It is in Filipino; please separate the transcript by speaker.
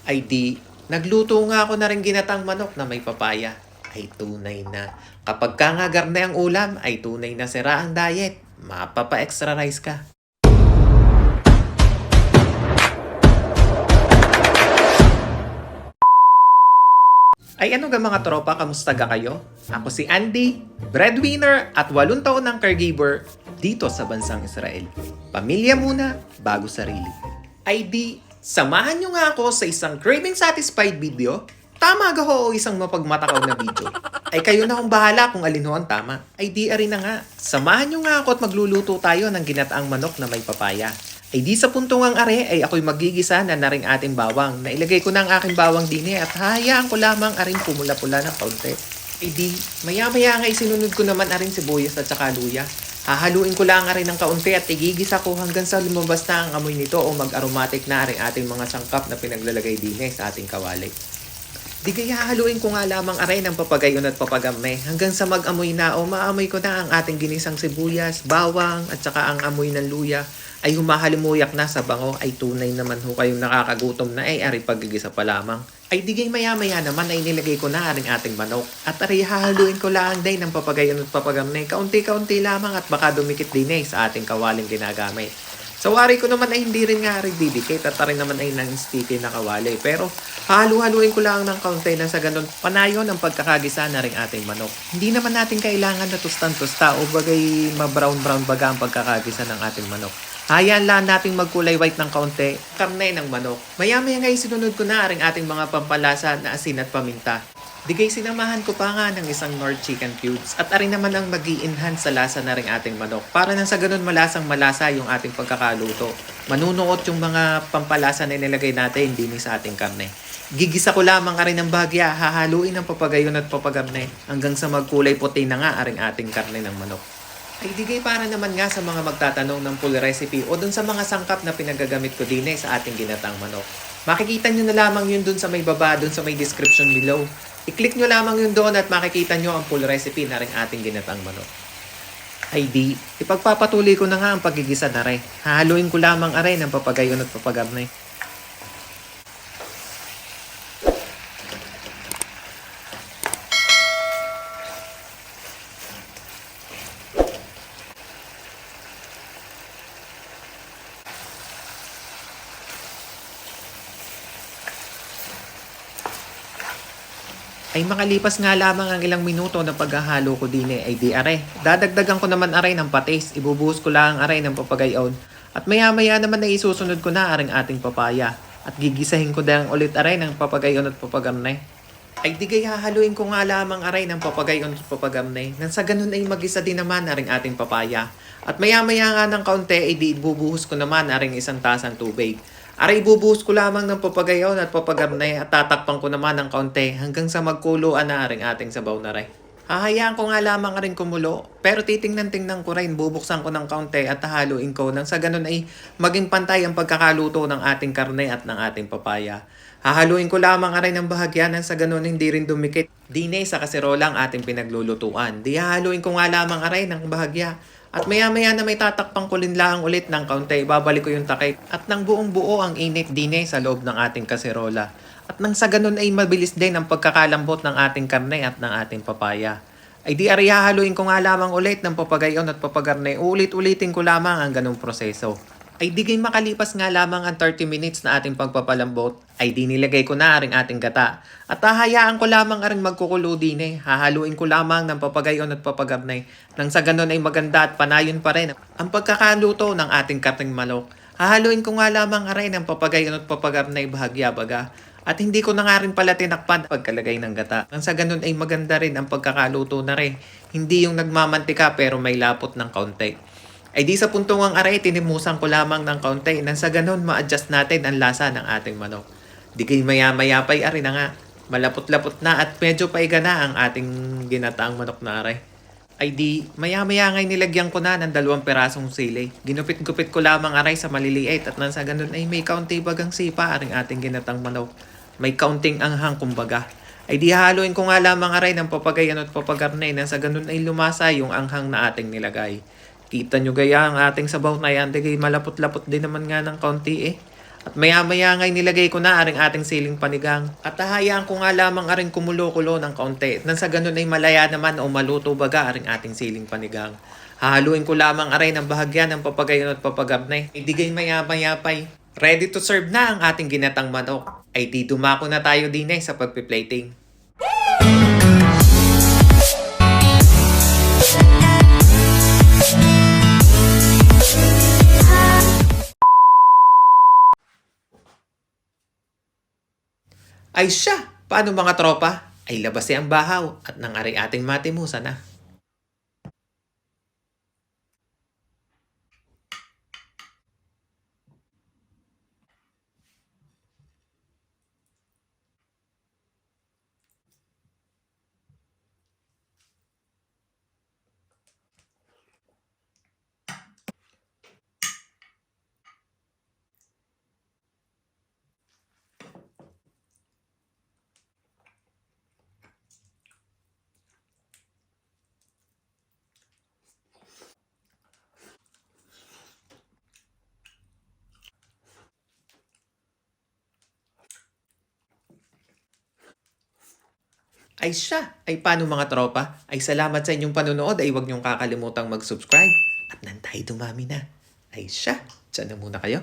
Speaker 1: Ay di, nagluto nga ako na rin ginatang manok na may papaya. Ay tunay na. Kapag ka nga garne ang ulam, ay tunay na sira ang diet. Mapapa-extra rice ka. Ay ano ga mga tropa, kamusta ga kayo? Ako si Andy, breadwinner at 8 taon ng caregiver dito sa bansang Israel. Pamilya muna, bago sarili. Ay di, samahan nyo nga ako sa isang craving satisfied video. Tama ga ho o isang mapagmatakaw na video. Ay kayo na kung bahala kung alin ho ang tama. Ay di ari na nga. Samahan nyo nga ako at magluluto tayo ng ginataang manok na may papaya. Ay di sa puntong ang are ay ako'y magigisa na naring ating bawang. Nailagay ko na ang aking bawang dini at hahayaan ko lamang aring pumula-pula ng kaunti. Ay di, maya-maya nga isinunod ko naman aring sibuyas at saka luya. Hahaluin ko lang rin ng kaunti at igigisa ko hanggang sa lumabas na ang amoy nito o mag-aromatic na rin ating mga sangkap na pinaglalagay dini sa ating kawali. Di kaya haluin ko nga lamang aray ng papagayon at papagame hanggang sa mag-amoy na o maamoy ko na ang ating ginisang sibuyas, bawang at saka ang amoy ng luya ay humahalimuyak na sa bango. Ay tunay naman ho kayong nakakagutom na ay ari paggigisa pa lamang. Ay digay maya-maya naman ay nilagay ko na aring ating manok at ari hahaluin ko lang din ng papagayon at papagame kaunti-kaunti lamang at baka dumikit din sa ating kawaling ginagamit. Sa wari ko naman ay hindi rin nga rin didikit at rin naman ay nang sticky na kawali. Pero halu-haluin ko lang ng kaunti na sa ganun panayon ang pagkakagisa na rin ating manok. Hindi naman natin kailangan na tustan-tusta o bagay ma-brown-brown baga ang pagkakagisa ng ating manok. Hayaan lang nating magkulay white ng kaunti, karne ng manok. Maya-maya nga sinunod ko na rin ating mga pampalasa na asin at paminta. Digay sinamahan ko pa nga ng isang Nord chicken cubes at arin naman ang mag-i-enhance sa lasa na rin ating manok para nang sa ganun malasang malasa yung ating pagkakaluto. Manunuot yung mga pampalasa na nilagay natin din sa ating karne. Gigisa ko lamang arin ng bahagya, hahaluin ng papagayon at papagarne hanggang sa magkulay puti na nga aring ating karne ng manok. Ay digay para naman nga sa mga magtatanong ng full recipe o dun sa mga sangkap na pinagagamit ko din sa ating ginatang manok. Makikita nyo na lamang yun dun sa may baba, dun sa may description below. I-click nyo lamang yun doon at makikita nyo ang full recipe na rin ating ginatang manok. Ay di, ipagpapatuloy ko na nga ang pagigisa na rin. Hahaluin ko lamang aray ng papagayon at papagarne. Ay makalipas nga lamang ang ilang minuto na paghahalo ko din ay di are. Dadagdagan ko naman aray ng patis, ibubuhos ko lang aray ng papagayon. At maya-maya naman ay isusunod ko na aring ating papaya. At gigisahin ko din ulit aray ng papagayon at papagamne. Ay di gaya haluin ko nga lamang aray ng papagayon at papagamne. Nang sa ganun ay magisa din naman aring ating papaya. At maya-maya nga ng kaunti ay di ibubuhos ko naman aring isang tasang tubig. Aray bubuhos ko lamang ng papagayon at papagarne at tatakpan ko naman ng kaunti hanggang sa magkuluan na aring ating sabaw na rin. Hahayaan ko nga lamang rin kumulo pero titingnan-tingnan ko rin bubuksan ko ng kaunti at hahaluin ko nang sa ganun ay maging pantay ang pagkakaluto ng ating karne at ng ating papaya. Hahaluin ko lamang aray ng bahagya nang sa ganun hindi rin dumikit. Dine sa kaserola ang ating pinaglulutuan. Di hahaluin ko nga lamang aray ng bahagya. At maya-maya na may tatakpang kulin lang ulit ng kaunti, babalik ko yung takip. At nang buong buo ang init dine sa loob ng ating kaserola. At nang sa ganun ay mabilis din ang pagkakalambot ng ating karne at ng ating papaya. Ay di ari hahaluin ko nga lamang ulit ng papagayon at papagarne. Ulit-ulitin ko lamang ang ganung proseso. Ay digay makalipas nga lamang ang 30 minutes na ating pagpapalambot, ay di nilagay ko na aring ating gata. At hahayaan ko lamang aring magkukulo din hahaluin ko lamang ng papagayon at papagarne. Nang sa ganun ay maganda at panayon pa rin ang pagkakaluto ng ating karneng manok. Hahaluin ko nga lamang aray ng papagayon at papagarne bahagya baga. At hindi ko na nga rin pala tinakpan pagkalagay ng gata. Nang sa ganun ay maganda rin ang pagkakaluto na rin. Hindi yung nagmamantika pero may lapot ng kaunti. Ay di sa puntong ang aray, tinimusan ko lamang ng kaunti nang sa ganun ma-adjust natin ang lasa ng ating manok. Di kayo maya-maya pa'y ari na nga. Malapot-lapot na at medyo paiga na ang ating ginataang manok na aray. Ay di, maya-maya nga'y nilagyan ko na ng 2 perasong sili. Ginupit-gupit ko lamang aray sa maliliit at nang sa ganun ay may kaunti bagang sipa aring ating ginatang manok. May kaunting anghang kumbaga. Ay di haluin ko nga lamang aray ng papagayan at papagarne nang sa ganun ay lumasa yung anghang na ating nilagay. Kita nyo gaya ang ating sabaw na yan, digay malapot-lapot din naman nga ng kaunti. At maya-maya nga'y nilagay ko na aring ating siling panigang. At hahayaan ko nga lamang aring kumulo-kulo ng kaunti. Nang sa ganun ay malaya naman o maluto baga aring ating siling panigang. Hahaluin ko lamang aray ng bahagyan ng papagayon at papagabnay. Idigay maya-maya-pay. Ready to serve na ang ating ginatang manok. Ay di dumako na tayo din sa pagpiplating. Ay siya! Paano mga tropa? Ay labasi ang bahaw at nang ari ating matimusan na. Ay siya! Ay paano mga tropa? Ay salamat sa inyong panonood ay huwag niyong kakalimutang mag-subscribe. At nantay dumami na. Ay siya! Diyan na muna kayo.